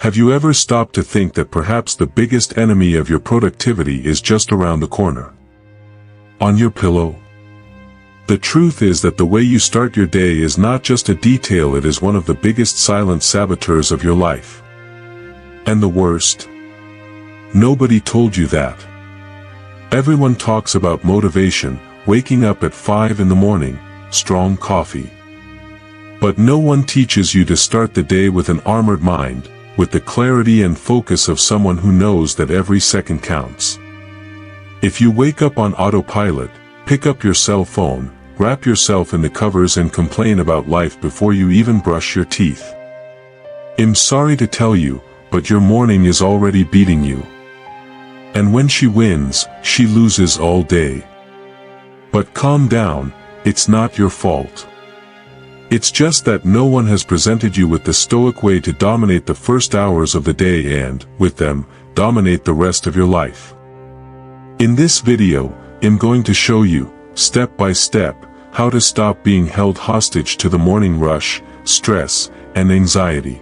Have you ever stopped to think that perhaps the biggest enemy of your productivity is just around the corner? On your pillow? The truth is that the way you start your day is not just a detail, it is one of the biggest silent saboteurs of your life. And the worst? Nobody told you that. Everyone talks about motivation, waking up at 5 in the morning, strong coffee. But no one teaches you to start the day with an armored mind, with the clarity and focus of someone who knows that every second counts. If you wake up on autopilot, pick up your cell phone, wrap yourself in the covers and complain about life before you even brush your teeth, I'm sorry to tell you, but your morning is already beating you. And when she wins, she loses all day. But calm down, it's not your fault. It's just that no one has presented you with the Stoic way to dominate the first hours of the day and, with them, dominate the rest of your life. In this video, I'm going to show you, step by step, how to stop being held hostage to the morning rush, stress, and anxiety.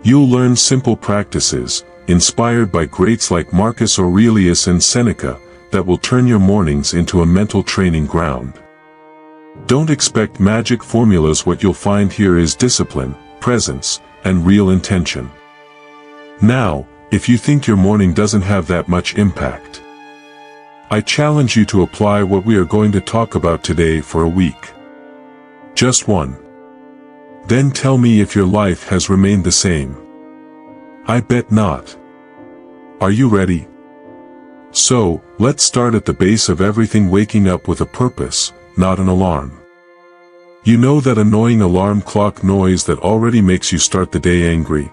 You'll learn simple practices, inspired by greats like Marcus Aurelius and Seneca, that will turn your mornings into a mental training ground. Don't expect magic formulas. What you'll find here is discipline, presence, and real intention. Now, if you think your morning doesn't have that much impact, I challenge you to apply what we are going to talk about today for a week. Just one. Then tell me if your life has remained the same. I bet not. Are you ready? So, let's start at the base of everything: waking up with a purpose, not an alarm. You know that annoying alarm clock noise that already makes you start the day angry?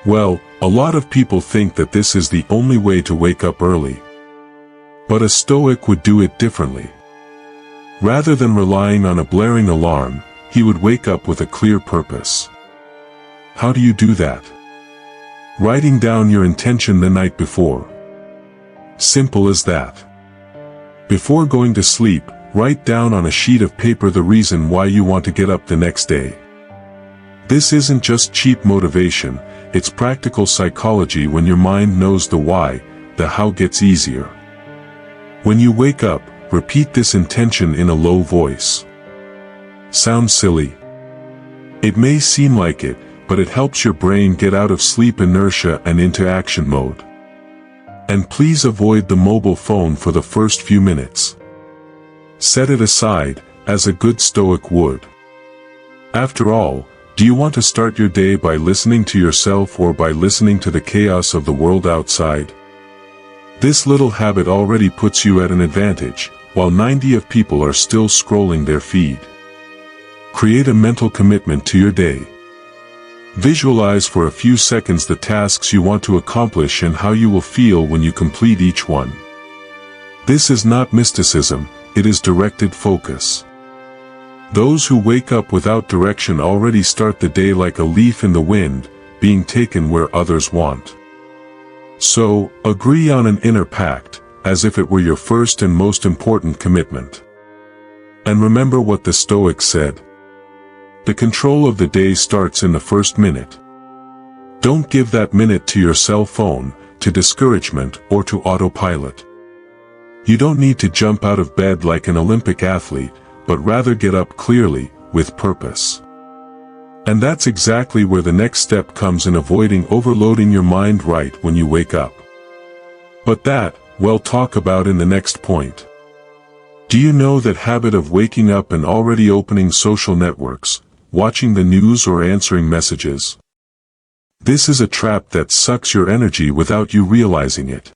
Well, a lot of people think that this is the only way to wake up early. But a Stoic would do it differently. Rather than relying on a blaring alarm, he would wake up with a clear purpose. How do you do that? Writing down your intention the night before. Simple as that. Before going to sleep, write down on a sheet of paper the reason why you want to get up the next day. This isn't just cheap motivation, it's practical psychology. When your mind knows the why, the how gets easier. When you wake up, repeat this intention in a low voice. Sounds silly? It may seem like it, but it helps your brain get out of sleep inertia and into action mode. And please avoid the mobile phone for the first few minutes. Set it aside, as a good Stoic would. After all, do you want to start your day by listening to yourself or by listening to the chaos of the world outside? This little habit already puts you at an advantage, while 90% of people are still scrolling their feed. Create a mental commitment to your day. Visualize for a few seconds the tasks you want to accomplish and how you will feel when you complete each one. This is not mysticism, it is directed focus. Those who wake up without direction already start the day like a leaf in the wind, being taken where others want. So, agree on an inner pact, as if it were your first and most important commitment. And remember what the Stoics said. The control of the day starts in the first minute. Don't give that minute to your cell phone, to discouragement, or to autopilot. You don't need to jump out of bed like an Olympic athlete, but rather get up clearly, with purpose. And that's exactly where the next step comes in: avoiding overloading your mind right when you wake up. But that, we'll talk about in the next point. Do you know that habit of waking up and already opening social networks, watching the news or answering messages? This is a trap that sucks your energy without you realizing it.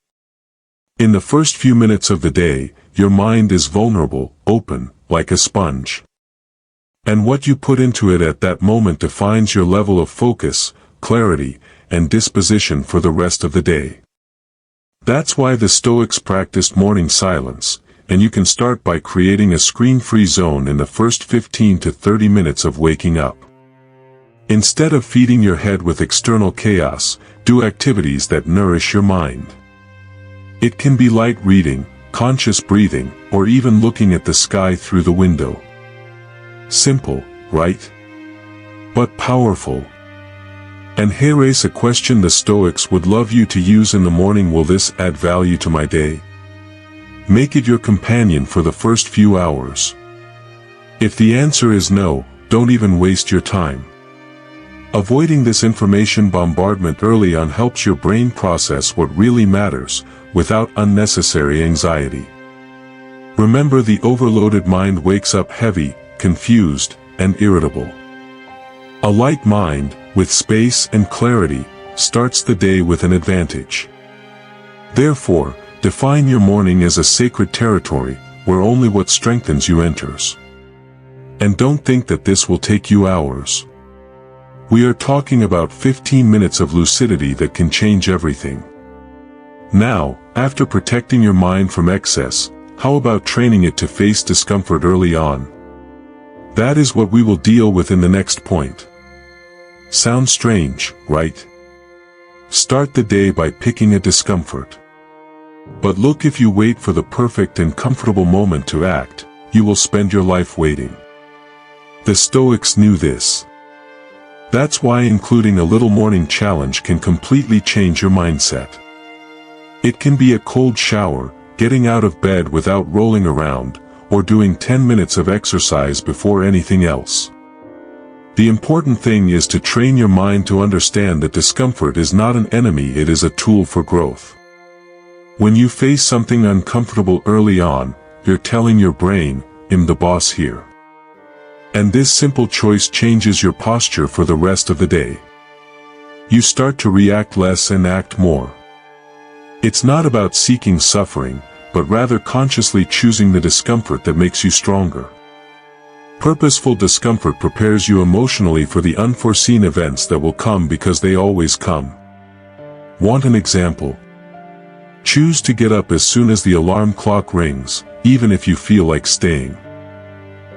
In the first few minutes of the day, your mind is vulnerable, open, like a sponge. And what you put into it at that moment defines your level of focus, clarity, and disposition for the rest of the day. That's why the Stoics practiced morning silence, and you can start by creating a screen-free zone in the first 15 to 30 minutes of waking up. Instead of feeding your head with external chaos, do activities that nourish your mind. It can be light reading, conscious breathing, or even looking at the sky through the window. Simple, right? But powerful. And here's a question the Stoics would love you to use in the morning: will this add value to my day? Make it your companion for the first few hours. If the answer is no, don't even waste your time. Avoiding this information bombardment early on helps your brain process what really matters, without unnecessary anxiety. Remember, the overloaded mind wakes up heavy, confused, and irritable. A light mind, with space and clarity, starts the day with an advantage. Therefore, define your morning as a sacred territory, where only what strengthens you enters. And don't think that this will take you hours. We are talking about 15 minutes of lucidity that can change everything. Now, after protecting your mind from excess, how about training it to face discomfort early on? That is what we will deal with in the next point. Sounds strange, right? Start the day by picking a discomfort. But look, if you wait for the perfect and comfortable moment to act, you will spend your life waiting. The Stoics knew this. That's why including a little morning challenge can completely change your mindset. It can be a cold shower, getting out of bed without rolling around, or doing 10 minutes of exercise before anything else. The important thing is to train your mind to understand that discomfort is not an enemy, it is a tool for growth. When you face something uncomfortable early on, you're telling your brain, I'm the boss here. And this simple choice changes your posture for the rest of the day. You start to react less and act more. It's not about seeking suffering, but rather consciously choosing the discomfort that makes you stronger. Purposeful discomfort prepares you emotionally for the unforeseen events that will come, because they always come. Want an example? Choose to get up as soon as the alarm clock rings, even if you feel like staying.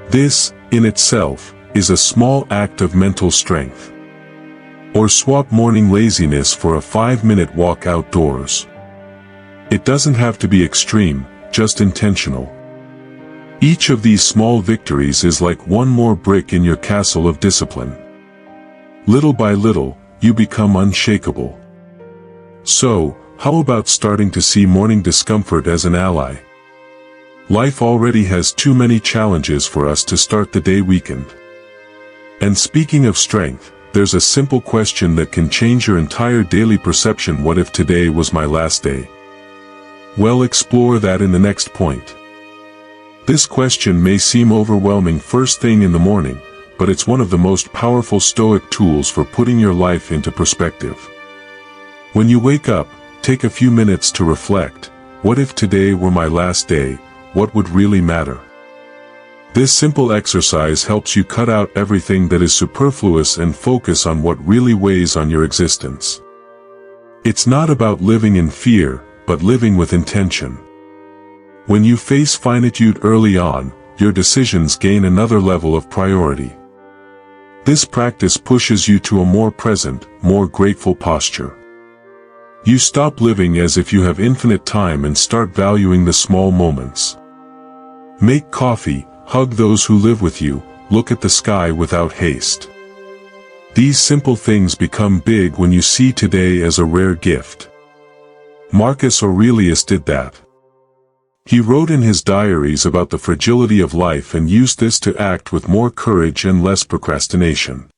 This, in itself, is a small act of mental strength. Or swap morning laziness for a 5-minute walk outdoors. It doesn't have to be extreme, just intentional. Each of these small victories is like one more brick in your castle of discipline. Little by little, you become unshakable. So, how about starting to see morning discomfort as an ally? Life already has too many challenges for us to start the day weakened. And speaking of strength, there's a simple question that can change your entire daily perception: what if today was my last day? Well, explore that in the next point. This question may seem overwhelming first thing in the morning, but it's one of the most powerful Stoic tools for putting your life into perspective. When you wake up, take a few minutes to reflect: what if today were my last day? What would really matter? This simple exercise helps you cut out everything that is superfluous and focus on what really weighs on your existence. It's not about living in fear, but living with intention. When you face finitude early on, your decisions gain another level of priority. This practice pushes you to a more present, more grateful posture. You stop living as if you have infinite time and start valuing the small moments. Make coffee, hug those who live with you, look at the sky without haste. These simple things become big when you see today as a rare gift. Marcus Aurelius did that. He wrote in his diaries about the fragility of life and used this to act with more courage and less procrastination.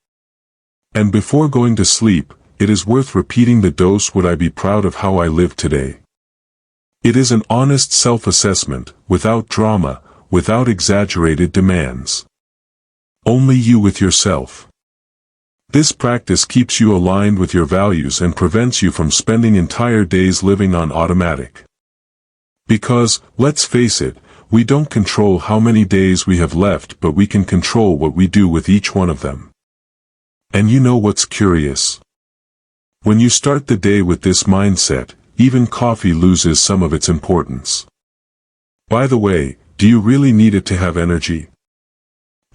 And before going to sleep, it is worth repeating the dose: would I be proud of how I live today? It is an honest self-assessment, without drama, without exaggerated demands. Only you with yourself. This practice keeps you aligned with your values and prevents you from spending entire days living on automatic. Because, let's face it, we don't control how many days we have left, but we can control what we do with each one of them. And you know what's curious? When you start the day with this mindset, even coffee loses some of its importance. By the way, do you really need it to have energy?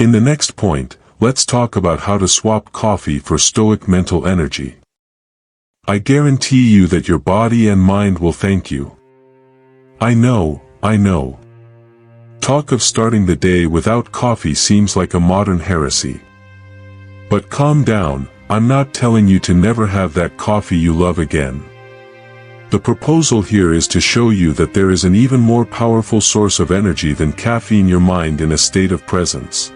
In the next point, let's talk about how to swap coffee for Stoic mental energy. I guarantee you that your body and mind will thank you. I know. Talk of starting the day without coffee seems like a modern heresy. But calm down, I'm not telling you to never have that coffee you love again. The proposal here is to show you that there is an even more powerful source of energy than caffeine: your mind in a state of presence.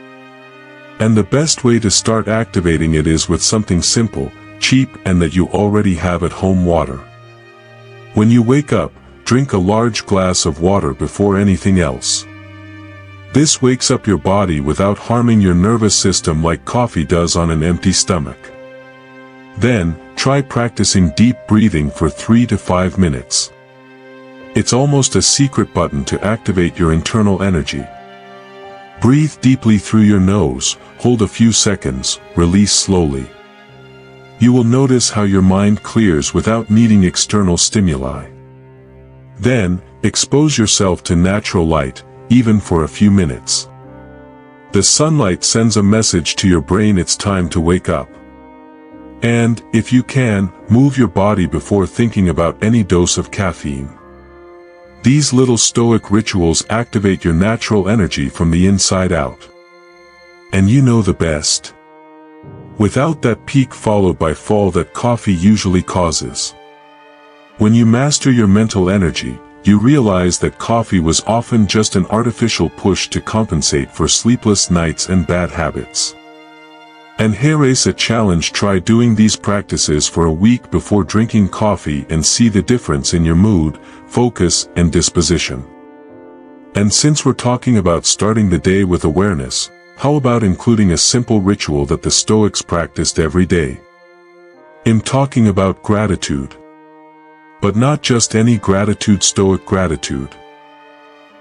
And the best way to start activating it is with something simple, cheap, and that you already have at home: water. When you wake up, drink a large glass of water before anything else. This wakes up your body without harming your nervous system like coffee does on an empty stomach. Then, try practicing deep breathing for 3 to 5 minutes. It's almost a secret button to activate your internal energy. Breathe deeply through your nose, hold a few seconds, release slowly. You will notice how your mind clears without needing external stimuli. Then, expose yourself to natural light, even for a few minutes. The sunlight sends a message to your brain: it's time to wake up. And, if you can, move your body before thinking about any dose of caffeine. These little Stoic rituals activate your natural energy from the inside out. And you know the best. Without that peak followed by fall that coffee usually causes. When you master your mental energy, you realize that coffee was often just an artificial push to compensate for sleepless nights and bad habits. And here's a challenge: try doing these practices for a week before drinking coffee and see the difference in your mood, focus, and disposition. And since we're talking about starting the day with awareness, how about including a simple ritual that the Stoics practiced every day? I'm talking about gratitude. But not just any gratitude: Stoic gratitude.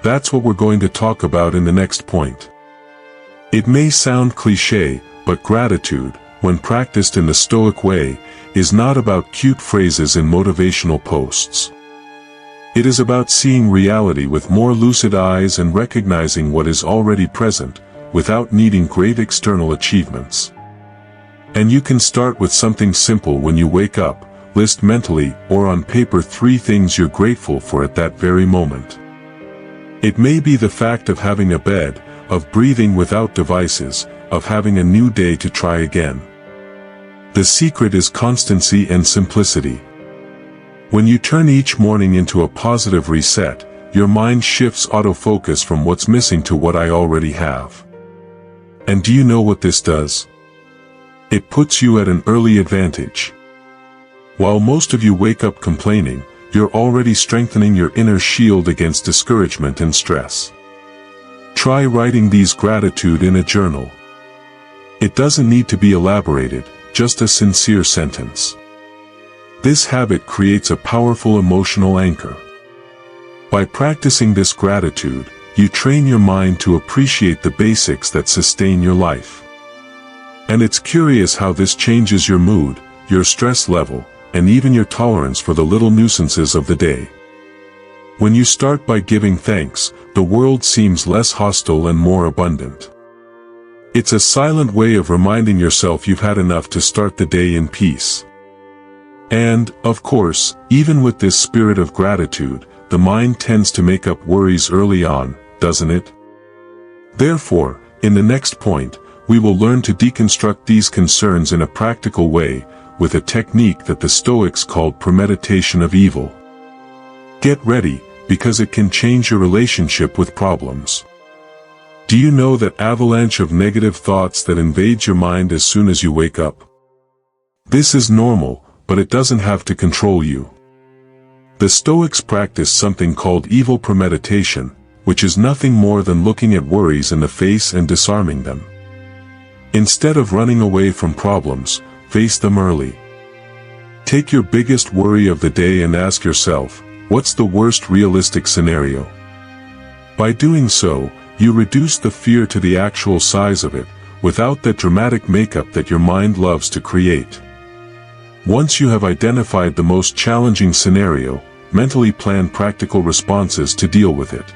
That's what we're going to talk about in the next point. It may sound cliché, but gratitude, when practiced in the Stoic way, is not about cute phrases in motivational posts. It is about seeing reality with more lucid eyes and recognizing what is already present, without needing great external achievements. And you can start with something simple. When you wake up, list mentally or on paper 3 things you're grateful for at that very moment. It may be the fact of having a bed, of breathing without devices, of having a new day to try again. The secret is constancy and simplicity. When you turn each morning into a positive reset, your mind shifts autofocus from what's missing to what I already have. And do you know what this does? It puts you at an early advantage. While most of you wake up complaining, you're already strengthening your inner shield against discouragement and stress. Try writing these gratitude in a journal. It doesn't need to be elaborated, just a sincere sentence. This habit creates a powerful emotional anchor. By practicing this gratitude, you train your mind to appreciate the basics that sustain your life. And it's curious how this changes your mood, your stress level, and even your tolerance for the little nuisances of the day. When you start by giving thanks, the world seems less hostile and more abundant. It's a silent way of reminding yourself you've had enough to start the day in peace. And, of course, even with this spirit of gratitude, the mind tends to make up worries early on, doesn't it? Therefore, in the next point, we will learn to deconstruct these concerns in a practical way, with a technique that the Stoics called premeditation of evil. Get ready, because it can change your relationship with problems. Do you know that avalanche of negative thoughts that invades your mind as soon as you wake up? This is normal, but it doesn't have to control you. The Stoics practice something called evil premeditation, which is nothing more than looking at worries in the face and disarming them. Instead of running away from problems, face them early. Take your biggest worry of the day and ask yourself, what's the worst realistic scenario? By doing so, you reduce the fear to the actual size of it, without that dramatic makeup that your mind loves to create. Once you have identified the most challenging scenario, mentally plan practical responses to deal with it.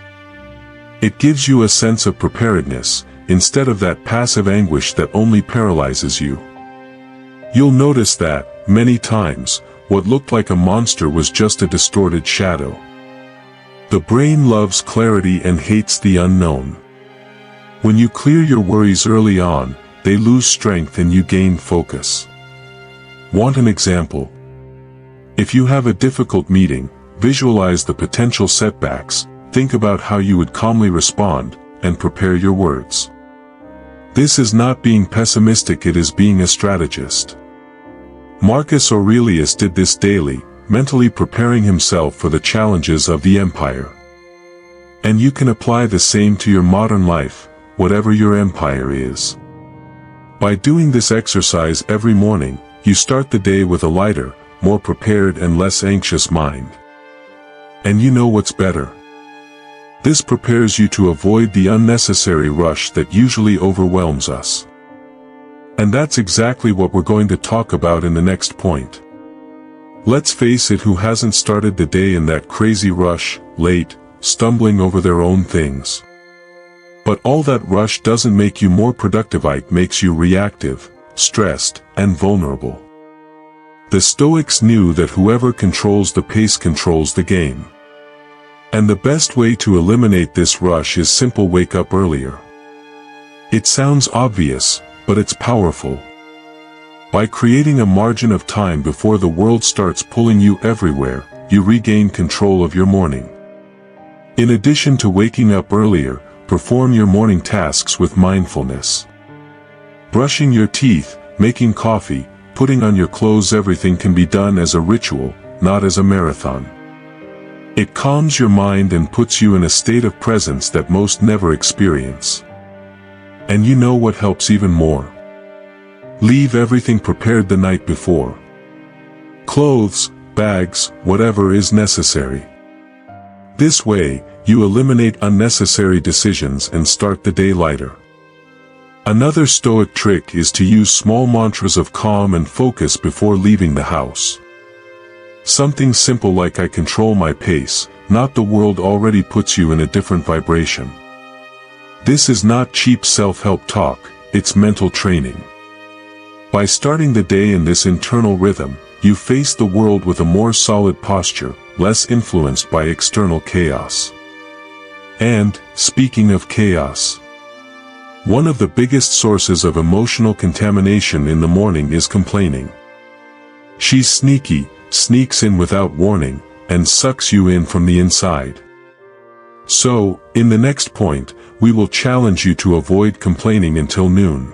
It gives you a sense of preparedness, instead of that passive anguish that only paralyzes you. You'll notice that, many times, what looked like a monster was just a distorted shadow. The brain loves clarity and hates the unknown. When you clear your worries early on, they lose strength and you gain focus. Want an example? If you have a difficult meeting, visualize the potential setbacks, think about how you would calmly respond, and prepare your words. This is not being pessimistic, it is being a strategist. Marcus Aurelius did this daily, mentally preparing himself for the challenges of the empire. And you can apply the same to your modern life, whatever your empire is. By doing this exercise every morning, you start the day with a lighter, more prepared and less anxious mind. And you know what's better? This prepares you to avoid the unnecessary rush that usually overwhelms us. And that's exactly what we're going to talk about in the next point. Let's face it, who hasn't started the day in that crazy rush, late, stumbling over their own things? But all that rush doesn't make you more productive, it makes you reactive, stressed, and vulnerable. The Stoics knew that whoever controls the pace controls the game. And the best way to eliminate this rush is simple: wake up earlier. It sounds obvious, but it's powerful. By creating a margin of time before the world starts pulling you everywhere, you regain control of your morning. In addition to waking up earlier, perform your morning tasks with mindfulness. Brushing your teeth, making coffee, putting on your clothes, everything can be done as a ritual, not as a marathon. It calms your mind and puts you in a state of presence that most never experience. And you know what helps even more? Leave everything prepared the night before. Clothes, bags, whatever is necessary. This way, you eliminate unnecessary decisions and start the day lighter. Another Stoic trick is to use small mantras of calm and focus before leaving the house. Something simple like "I control my pace," not "the world already," puts you in a different vibration. This is not cheap self-help talk, it's mental training. By starting the day in this internal rhythm, you face the world with a more solid posture, less influenced by external chaos. And, speaking of chaos, one of the biggest sources of emotional contamination in the morning is complaining. She's sneaky, sneaks in without warning, and sucks you in from the inside. So, in the next point, we will challenge you to avoid complaining until noon.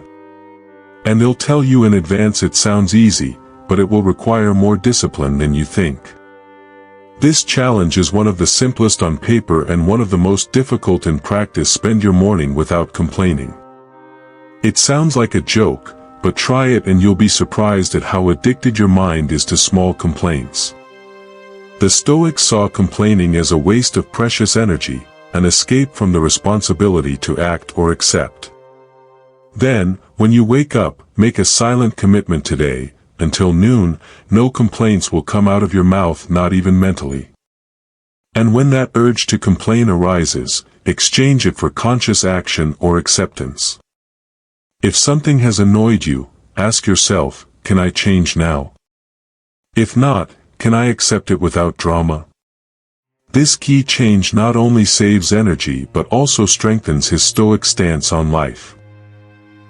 And they'll tell you in advance it sounds easy, but it will require more discipline than you think. This challenge is one of the simplest on paper and one of the most difficult in practice. Spend your morning without complaining. It sounds like a joke, but try it and you'll be surprised at how addicted your mind is to small complaints. The Stoics saw complaining as a waste of precious energy, an escape from the responsibility to act or accept. Then, when you wake up, make a silent commitment today: until noon, no complaints will come out of your mouth, not even mentally. And when that urge to complain arises, exchange it for conscious action or acceptance. If something has annoyed you, ask yourself, can I change now? If not, can I accept it without drama? This key change not only saves energy but also strengthens his Stoic stance on life.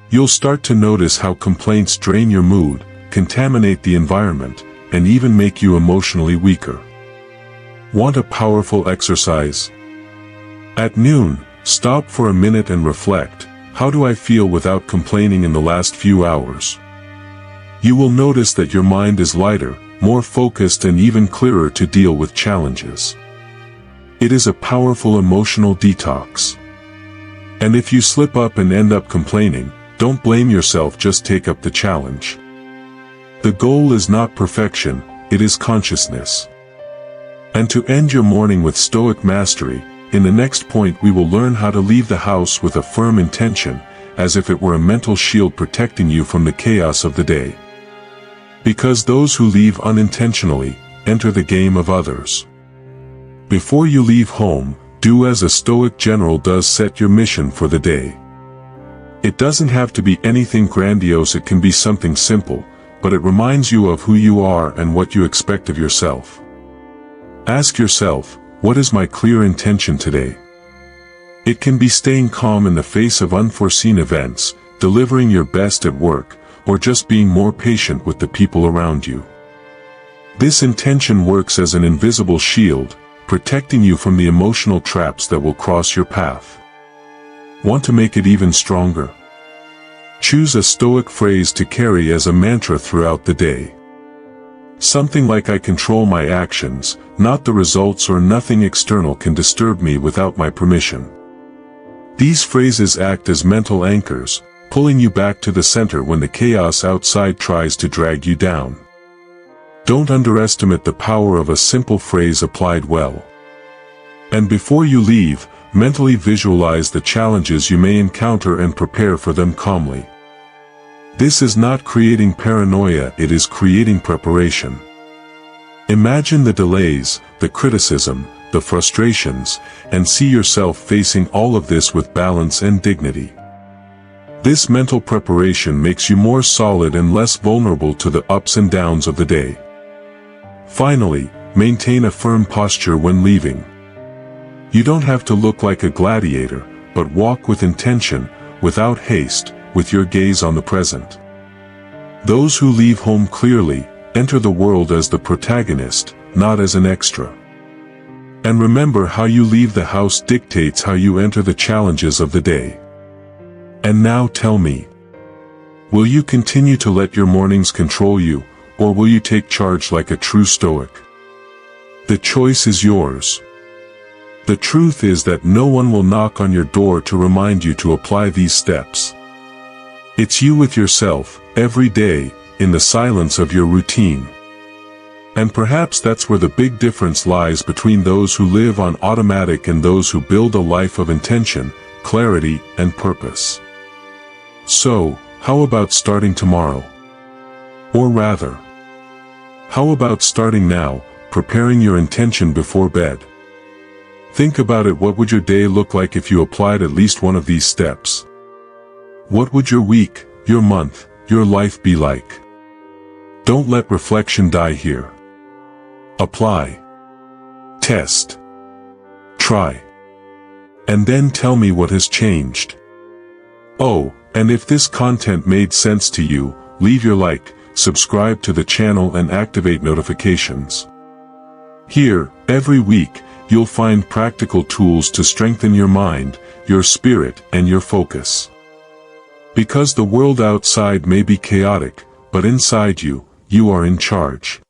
You'll start to notice how complaints drain your mood, contaminate the environment, and even make you emotionally weaker. Want a powerful exercise? At noon, stop for a minute and reflect. How do I feel without complaining in the last few hours? You will notice that your mind is lighter, more focused, and even clearer to deal with challenges. It is a powerful emotional detox. And if you slip up and end up complaining, don't blame yourself, just take up the challenge. The goal is not perfection, it is consciousness. And to end your morning with Stoic mastery, in the next point we will learn how to leave the house with a firm intention, as if it were a mental shield protecting you from the chaos of the day. Because those who leave unintentionally, enter the game of others. Before you leave home, do as a Stoic general does: set your mission for the day. It doesn't have to be anything grandiose, it can be something simple, but it reminds you of who you are and what you expect of yourself. Ask yourself, what is my clear intention today? It can be staying calm in the face of unforeseen events, delivering your best at work, or just being more patient with the people around you. This intention works as an invisible shield, protecting you from the emotional traps that will cross your path. Want to make it even stronger? Choose a Stoic phrase to carry as a mantra throughout the day. Something like "I control my actions, not the results, or nothing external can disturb me without my permission." These phrases act as mental anchors, pulling you back to the center when the chaos outside tries to drag you down. Don't underestimate the power of a simple phrase applied well. And before you leave, mentally visualize the challenges you may encounter and prepare for them calmly. This is not creating paranoia, it is creating preparation. Imagine the delays, the criticism, the frustrations, and see yourself facing all of this with balance and dignity. This mental preparation makes you more solid and less vulnerable to the ups and downs of the day. Finally, maintain a firm posture when leaving. You don't have to look like a gladiator, but walk with intention, without haste, with your gaze on the present. Those who leave home clearly enter the world as the protagonist, not as an extra. And remember, how you leave the house dictates how you enter the challenges of the day. And now tell me, will you continue to let your mornings control you, or will you take charge like a true Stoic? The choice is yours. The truth is that no one will knock on your door to remind you to apply these steps. It's you with yourself, every day, in the silence of your routine. And perhaps that's where the big difference lies between those who live on automatic and those who build a life of intention, clarity, and purpose. So, how about starting tomorrow? Or rather, how about starting now, preparing your intention before bed? Think about it. What would your day look like if you applied at least one of these steps? What would your week, your month, your life be like? Don't let reflection die here. Apply. Test. Try. And then tell me what has changed. Oh, and if this content made sense to you, leave your like, subscribe to the channel and activate notifications. Here, every week, you'll find practical tools to strengthen your mind, your spirit, and your focus. Because the world outside may be chaotic, but inside you, you are in charge.